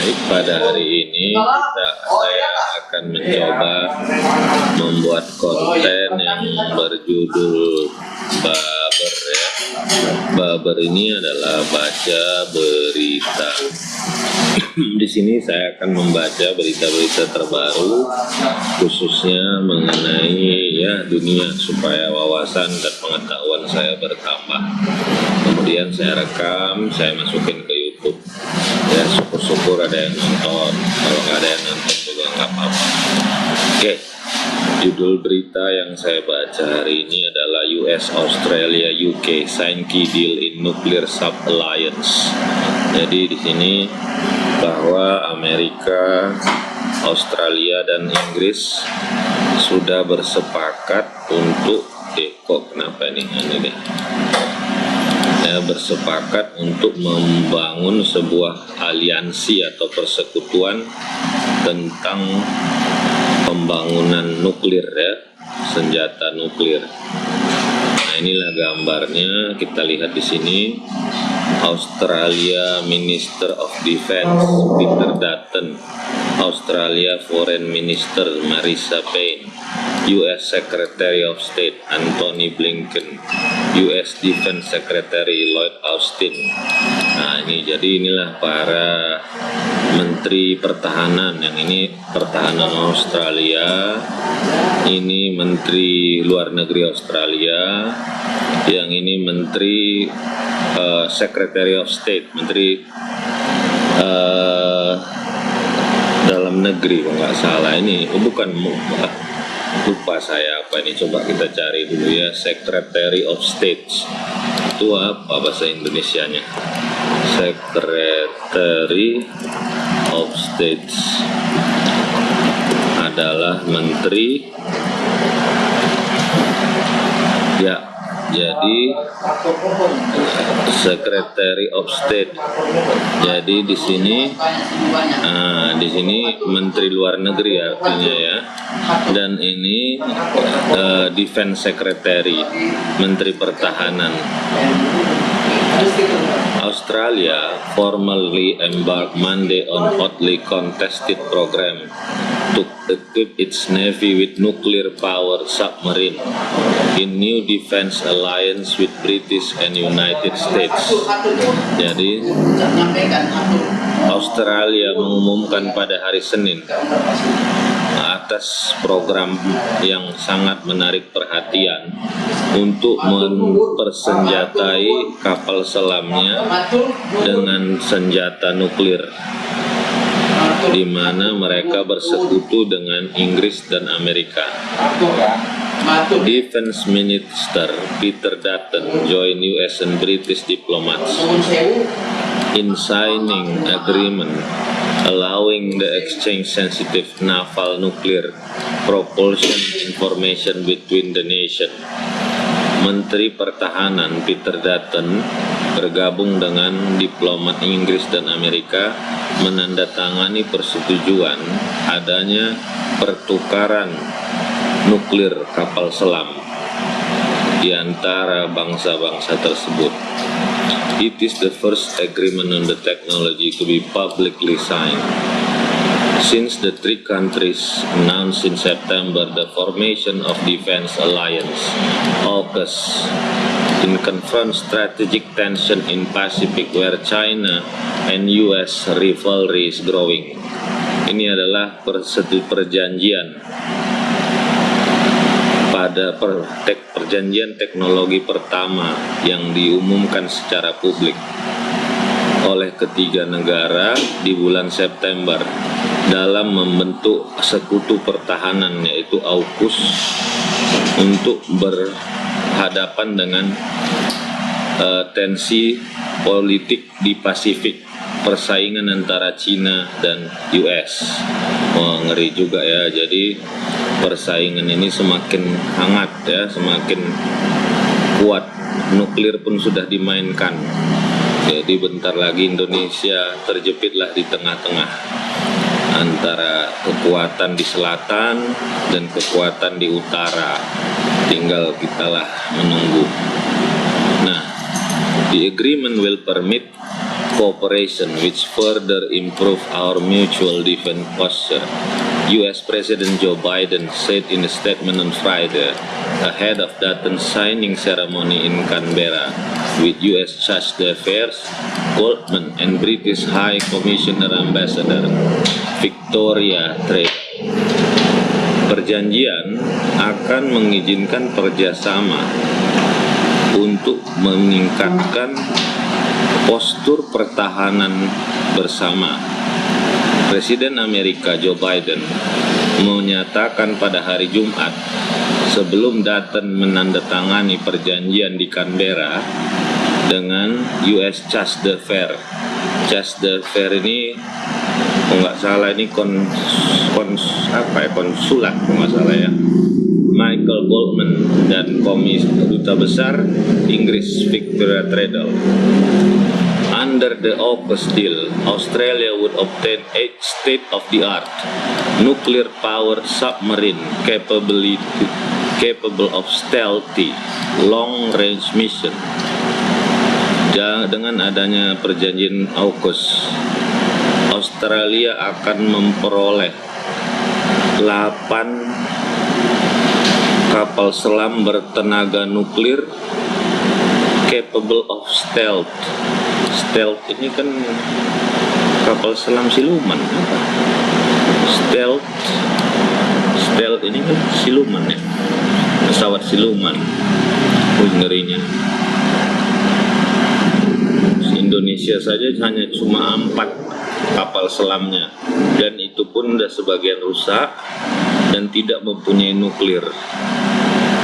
Baik, pada hari ini saya akan mencoba membuat konten yang berjudul Baber ya. Baber ini adalah baca berita. Di sini saya akan membaca berita-berita terbaru, khususnya mengenai dunia, supaya wawasan dan pengetahuan saya bertambah. Kemudian saya rekam, saya masukin ke YouTube. Ya, syukur-syukur ada yang nonton. Kalau nggak ada yang nonton juga nggak apa-apa. Oke, judul berita yang saya baca hari ini adalah US, Australia, UK sign key deal in nuclear sub-alliance. Jadi di sini bahwa Amerika, Australia, dan Inggris sudah bersepakat untuk bersepakat untuk membangun sebuah aliansi atau persekutuan tentang pembangunan nuklir ya, senjata nuklir. Nah, inilah gambarnya, kita lihat di sini. Australia Minister of Defense Peter Dutton, Australia Foreign Minister Marisa Payne, US Secretary of State Antony Blinken, US Defense Secretary Lloyd Austin. Nah, inilah para menteri pertahanan. Yang ini pertahanan Australia, ini menteri luar negeri Australia, yang ini menteri Secretary of State, menteri dalam negeri kalau nggak salah. Ini lupa saya apa ini, coba kita cari dulu ya. Secretary of State itu apa bahasa Indonesianya? Secretary of State adalah menteri ya. Jadi Secretary of State. Jadi di sini Menteri Luar Negeri artinya ya. Dan ini Defense Secretary, Menteri Pertahanan. Australia formally embarked Monday on hotly contested program to equip its navy with nuclear-powered submarine in new defense alliance with British and United States. Jadi Australia mengumumkan pada hari Senin atas program yang sangat menarik perhatian untuk mempersenjatai kapal selamnya dengan senjata nuklir, di mana mereka bersekutu dengan Inggris dan Amerika. Defense Minister Peter Dutton joined US and British diplomats in signing agreement allowing the exchange sensitive naval nuclear propulsion information between the nation. Menteri Pertahanan Peter Dutton bergabung dengan diplomat Inggris dan Amerika menandatangani persetujuan adanya pertukaran nuklir kapal selam di antara bangsa-bangsa tersebut. It is the first agreement on the technology to be publicly signed since the three countries announced in September the formation of Defense Alliance AUKUS in confront strategic tension in Pacific where China and US rivalry is growing. Ini adalah perjanjian perjanjian teknologi pertama yang diumumkan secara publik oleh ketiga negara di bulan September dalam membentuk sekutu pertahanan, yaitu AUKUS, untuk berhadapan dengan tensi politik di Pasifik, persaingan antara China dan US. Ngeri juga ya. Jadi persaingan ini semakin hangat ya, semakin kuat. Nuklir pun sudah dimainkan. Jadi bentar lagi Indonesia terjepitlah di tengah-tengah antara kekuatan di selatan dan kekuatan di utara. Tinggal kitalah menunggu. Nah, the agreement will permit cooperation which further improve our mutual defense posture. U.S. President Joe Biden said in a statement on Friday ahead of Dutton's signing ceremony in Canberra with U.S. Charge d'Affaires Goldman and British High Commissioner Ambassador Victoria Treadle. Perjanjian akan mengizinkan kerjasama untuk meningkatkan postur pertahanan bersama. Presiden Amerika Joe Biden menyatakan pada hari Jumat sebelum Dutton menandatangani perjanjian di Canberra dengan US Charge d'Affaires. Charge d'Affaires ini kalau nggak salah ini konsulat kalau nggak salah ya, Michael Goldman dan Duta Besar Inggris Victoria Treadle. Under the AUKUS deal, Australia would obtain 8 state-of-the-art nuclear-powered submarine capable of stealthy long-range mission. Dengan adanya perjanjian AUKUS, Australia akan memperoleh 8 kapal selam bertenaga nuklir capable of stealth. Stealth ini kan kapal selam siluman. Stealth ini kan siluman ya, pesawat siluman. Ngerinya. Indonesia saja hanya cuma 4 kapal selamnya, dan itu pun sudah sebagian rusak dan tidak mempunyai nuklir.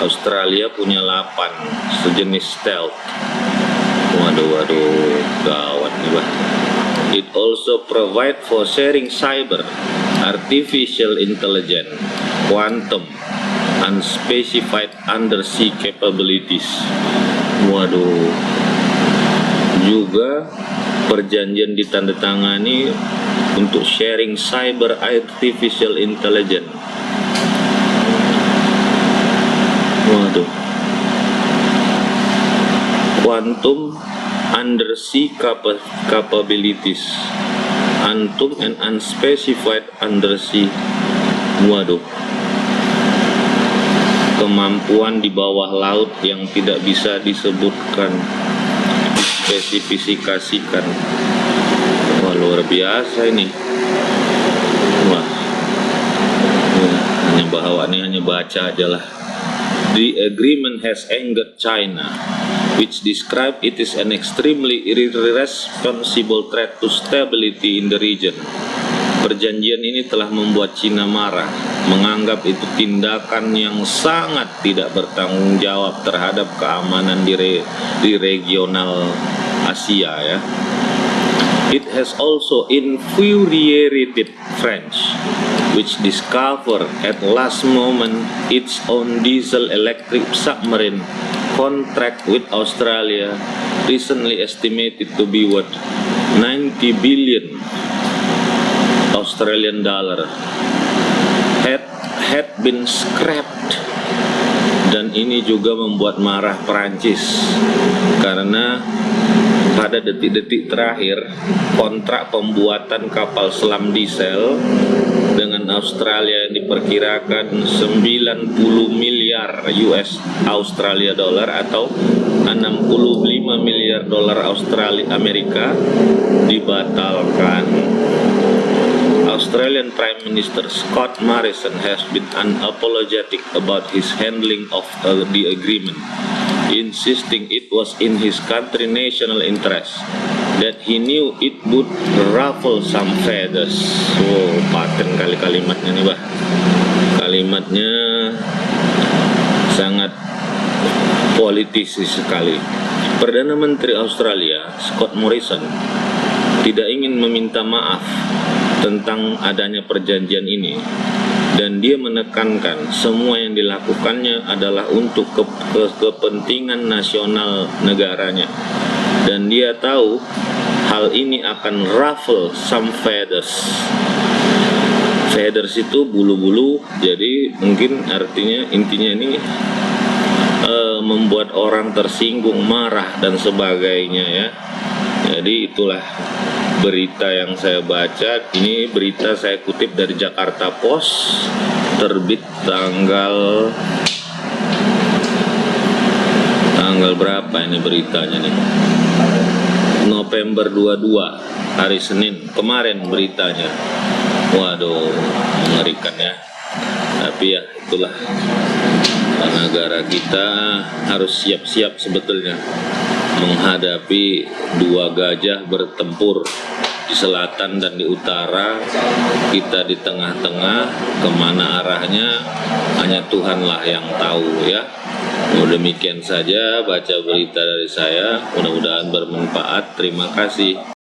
Australia punya 8 sejenis stealth. Waduh, gawat nih bah. It also provide for sharing cyber, artificial intelligence, quantum, unspecified undersea capabilities. Waduh. Juga perjanjian ditandatangani untuk sharing cyber artificial intelligence. Waduh. Quantum undersea capabilities. Quantum and unspecified undersea. Waduh. Kemampuan di bawah laut yang tidak bisa disebutkan, spesifikasikan. Wah, luar biasa ini. Wah, hanya baca aja lah. The agreement has angered China, which described it as an extremely irresponsible threat to stability in the region. Perjanjian ini telah membuat China marah, menganggap itu tindakan yang sangat tidak bertanggung jawab terhadap keamanan di regional Asia ya. It has also infuriated French, which discovered at last moment its own diesel-electric submarine contract with Australia, recently estimated to be worth 90 billion Australian dollar, had been scrapped. Dan ini juga membuat marah Perancis karena pada detik-detik terakhir kontrak pembuatan kapal selam diesel dengan Australia yang diperkirakan 90 miliar US Australia dollar atau 65 miliar dolar Australia Amerika dibatalkan. Australian Prime Minister Scott Morrison has been unapologetic about his handling of the agreement, insisting it was in his country's national interest, that he knew it would ruffle some feathers. Oh, paten kali kalimatnya nih bah. Kalimatnya sangat politis sekali. Perdana Menteri Australia Scott Morrison tidak ingin meminta maaf tentang adanya perjanjian ini, dan dia menekankan semua yang dilakukannya adalah untuk kepentingan nasional negaranya, dan dia tahu hal ini akan ruffle some feathers. Feathers itu bulu-bulu, jadi mungkin intinya ini membuat orang tersinggung, marah dan sebagainya ya. Jadi itulah berita yang saya baca. Ini berita saya kutip dari Jakarta Post, terbit tanggal berapa ini beritanya nih? November 22, hari Senin kemarin beritanya. Waduh, mengerikan ya. Tapi ya itulah, negara kita harus siap-siap sebetulnya menghadapi dua gajah bertempur di selatan dan di utara. Kita di tengah-tengah, kemana arahnya hanya Tuhanlah yang tahu ya. Demikian saja baca berita dari saya, mudah-mudahan bermanfaat. Terima kasih.